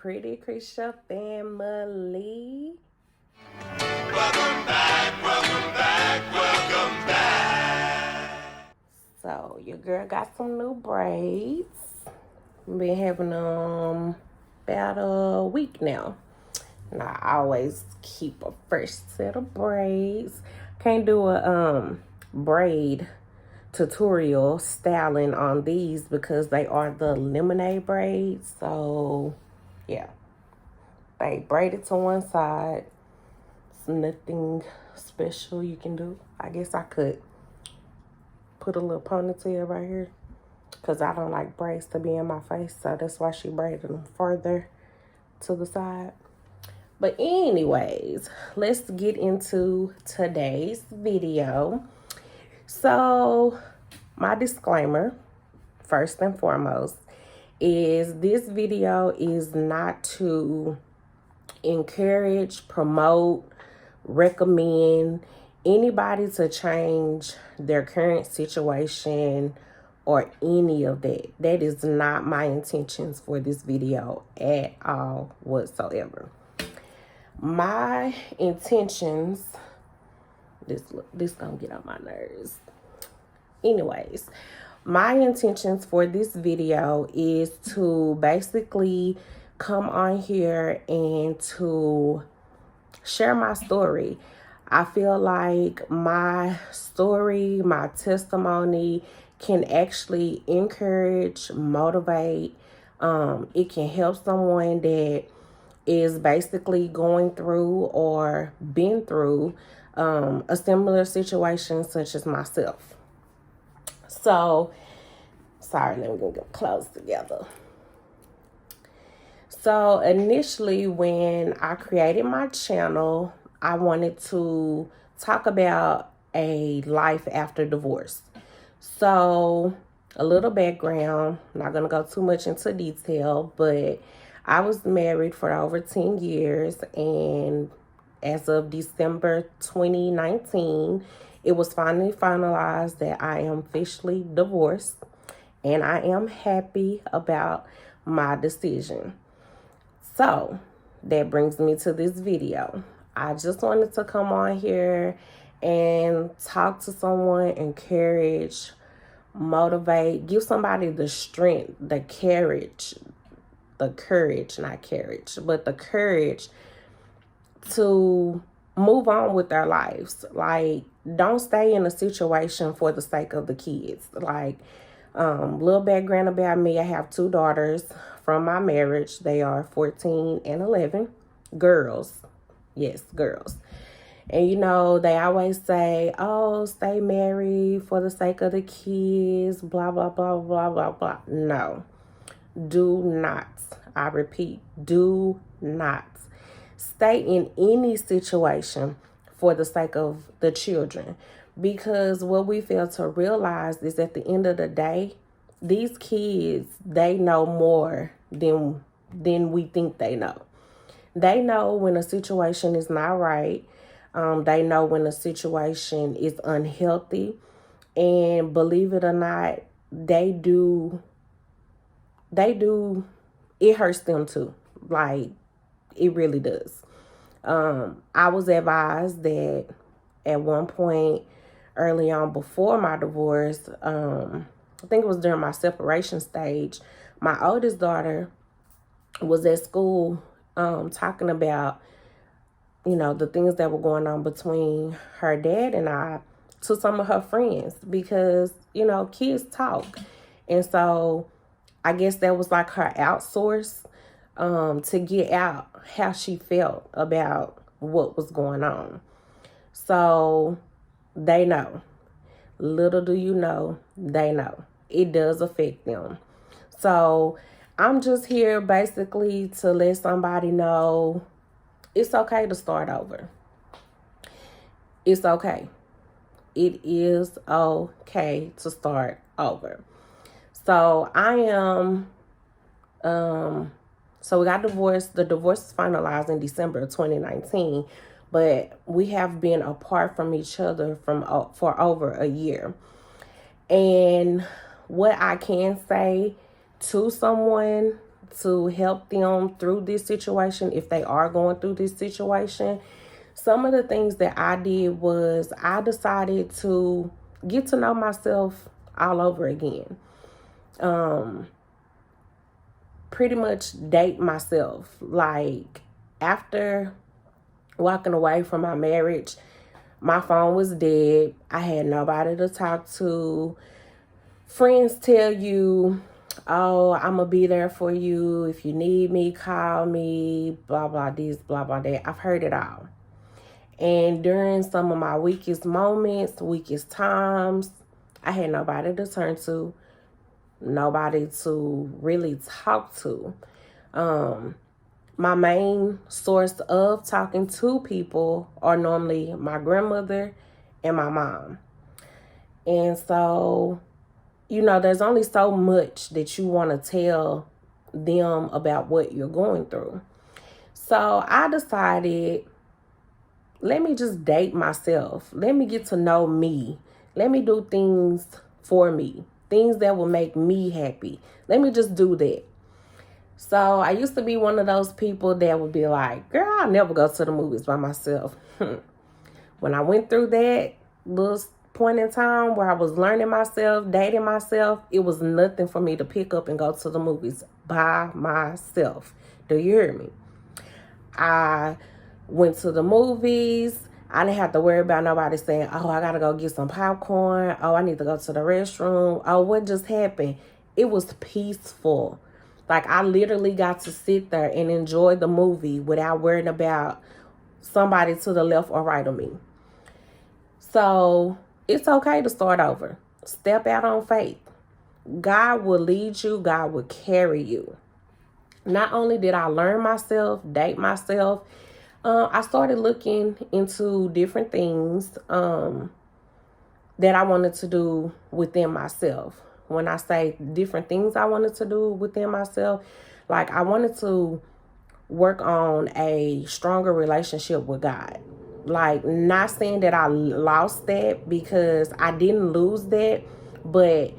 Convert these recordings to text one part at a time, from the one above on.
Pretty Cretia family. Welcome back, welcome back, welcome back. So your girl got some new braids. Been having them about a week now. And I always keep a fresh set of braids. Can't do a braid tutorial styling on these because they are the lemonade braids. So yeah, they braided to one side. It's nothing special you can do. I guess I could put a little ponytail right here because I don't like braids to be in my face, so that's why she braided them further to the side. But anyways, let's get into today's video. So my disclaimer, first and foremost, is this video is not to encourage, promote, recommend anybody to change their current situation or any of that. That is not my intentions for this video at all whatsoever. My intentions, this gonna get on my nerves. Anyways, my intentions for this video is to basically come on here and to share my story. I feel like my story, my testimony can actually encourage, motivate. It can help someone that is basically going through or been through a similar situation such as myself. So, sorry, let me get them close together. So initially when I created my channel, I wanted to talk about a life after divorce. So a little background, I'm not going to go too much into detail, but I was married for over 10 years, and as of December 2019, it was finally finalized that I am officially divorced, and I am happy about my decision. So that brings me to this video. I just wanted to come on here and talk to someone, encourage, motivate, give somebody the strength, the courage, not courage, but the courage to move on with their lives. Like, don't stay in a situation for the sake of the kids. Like, little background about me, I have 2 daughters from my marriage. They are 14 and 11. Girls. Yes, girls. And you know, they always say, oh, stay married for the sake of the kids, blah, blah, blah, blah, blah, blah. No, do not. I repeat, do not stay in any situation for the sake of the children. Because what we fail to realize is at the end of the day, these kids, they know more than we think they know. They know when a situation is not right. They know when a situation is unhealthy. And believe it or not, they do, it hurts them too. Like, it really does. I was advised that at one point early on before my divorce, I think it was during my separation stage, my oldest daughter was at school talking about, you know, the things that were going on between her dad and I to some of her friends because, you know, kids talk. And so I guess that was like her outsource to get out how she felt about what was going on. So they know. Little do you know, they know. It does affect them. So I'm just here basically to let somebody know it's okay to start over. It's okay. It is okay to start over. So I am, so we got divorced. The divorce is finalized in December of 2019, but we have been apart from each other for over a year. And what I can say to someone to help them through this situation if they are going through this situation. Some of the things that I did was I decided to get to know myself all over again. Pretty much date myself. Like, after walking away from my marriage, my phone was dead. I had nobody to talk to. Friends tell you, oh, I'm going to be there for you. If you need me, call me, blah, blah, this, blah, blah, that. I've heard it all. And during some of my weakest moments, weakest times, I had nobody to turn to, nobody to really talk to. My main source of talking to people are normally my grandmother and my mom. And so, you know, there's only so much that you want to tell them about what you're going through. So I decided, let me just date myself. Let me get to know me. Let me do things for me, things that will make me happy. Let me just do that. So I used to be one of those people that would be like, girl, I'll never go to the movies by myself. When I went through that little point in time where I was learning myself, dating myself, it was nothing for me to pick up and go to the movies by myself. Do you hear me? I went to the movies. I didn't have to worry about nobody saying, oh, I got to go get some popcorn. Oh, I need to go to the restroom. Oh, what just happened? It was peaceful. Like, I literally got to sit there and enjoy the movie without worrying about somebody to the left or right of me. So it's okay to start over. Step out on faith. God will lead you. God will carry you. Not only did I learn myself, date myself, I started looking into different things that I wanted to do within myself. When I say different things I wanted to do within myself, like, I wanted to work on a stronger relationship with God. Like, not saying that I lost that, because I didn't lose that, but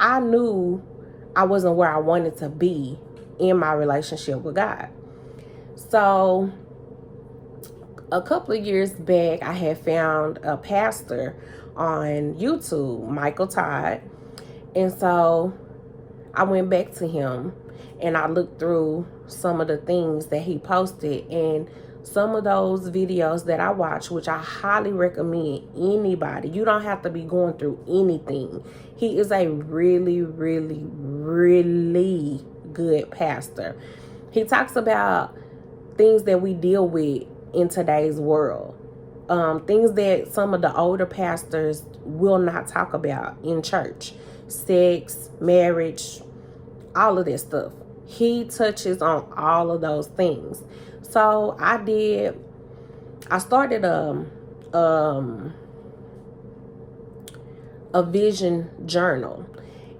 I knew I wasn't where I wanted to be in my relationship with God. So a couple of years back, I had found a pastor on YouTube, Michael Todd. And so I went back to him and I looked through some of the things that he posted, and some of those videos that I watched, which I highly recommend anybody. You don't have to be going through anything. He is a really, really, really good pastor. He talks about things that we deal with in today's world. Things that some of the older pastors will not talk about in church. Sex, marriage, all of this stuff. He touches on all of those things. So I started a vision journal.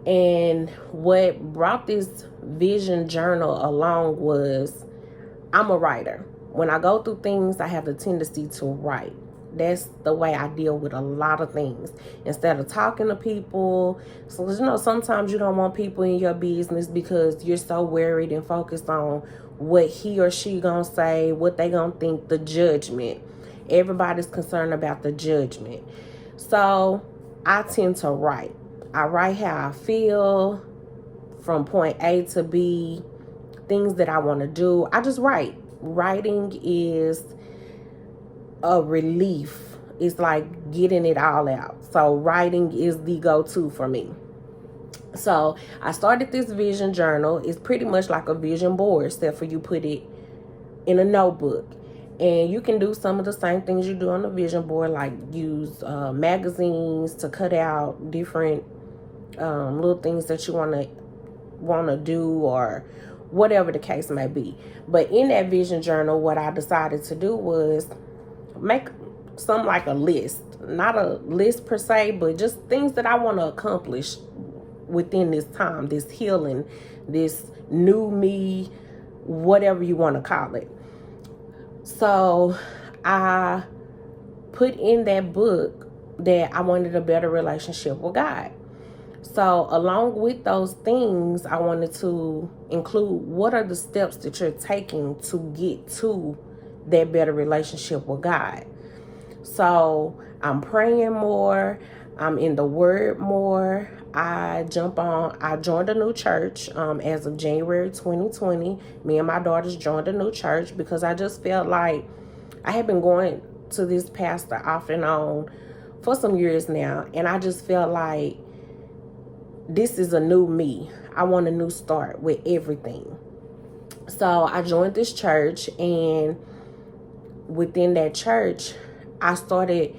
And what brought this vision journal along was, I'm a writer. When I go through things, I have the tendency to write. That's the way I deal with a lot of things. Instead of talking to people. So, you know, sometimes you don't want people in your business because you're so worried and focused on what he or she gonna say, what they gonna think, the judgment. Everybody's concerned about the judgment. So I tend to write. I write how I feel from point A to B, things that I want to do. I just write. Writing is a relief. It's like getting it all out. So writing is the go-to for me. So I started this vision journal. It's pretty much like a vision board, except for you put it in a notebook. And you can do some of the same things you do on the vision board, like use magazines to cut out different little things that you want to do, or whatever the case may be. But in that vision journal, what I decided to do was make some like a list. Not a list per se, but just things that I want to accomplish within this time, this healing, this new me, whatever you want to call it. So I put in that book that I wanted a better relationship with God. So along with those things, I wanted to include what are the steps that you're taking to get to that better relationship with God. So I'm praying more. I'm in the Word more. I joined a new church as of January 2020. Me and my daughters joined a new church because I just felt like I had been going to this pastor off and on for some years now. And I just felt like this is a new me. I want a new start with everything. So I joined this church, and within that church, I started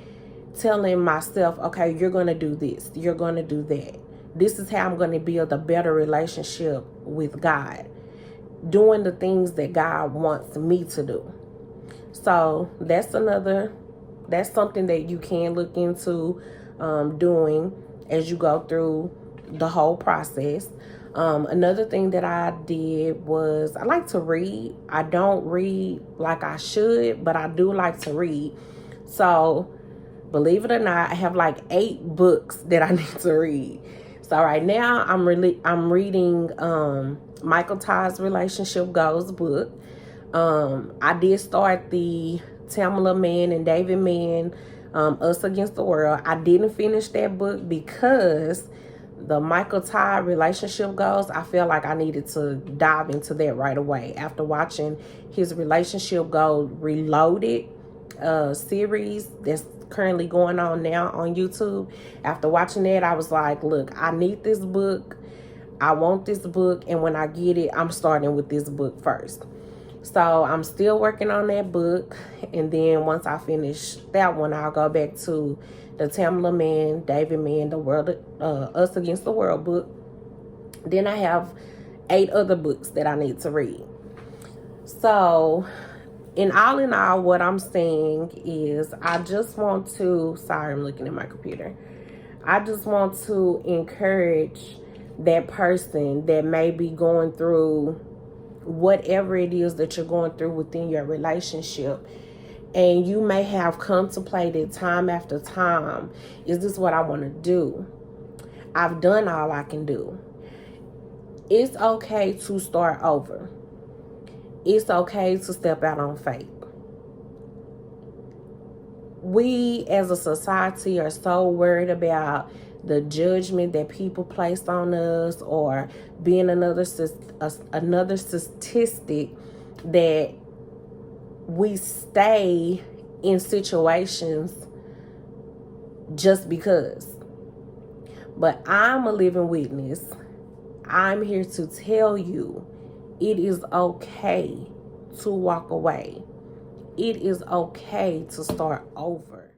telling myself, okay, you're going to do this. You're going to do that. This is how I'm going to build a better relationship with God. Doing the things that God wants me to do. So that's something that you can look into doing as you go through the whole process. Another thing that I did was I like to read. I don't read like I should, but I do like to read. So believe it or not, I have like 8 books that I need to read. So right now I'm reading Michael Todd's Relationship Goals book. I did start the Tamala Man and David Man, Us Against the World. I didn't finish that book because the Michael Todd Relationship Goals, I feel like I needed to dive into that right away. After watching his Relationship Goals Reloaded series that's currently going on now on YouTube. After watching that, I was like, look, I need this book. I want this book. And when I get it, I'm starting with this book first. So I'm still working on that book. And then once I finish that one, I'll go back to the Tamala Man, David Man, the World, Us Against the World book. Then I have 8 other books that I need to read. So in all, what I'm saying is I just want to, sorry, I'm looking at my computer. I just want to encourage that person that may be going through whatever it is that you're going through within your relationship. And you may have contemplated time after time, is this what I want to do? I've done all I can do. It's okay to start over. It's okay to step out on faith. We as a society are so worried about the judgment that people place on us, or being another statistic, that we stay in situations just because. But I'm a living witness. I'm here to tell you it is okay to walk away. It is okay to start over.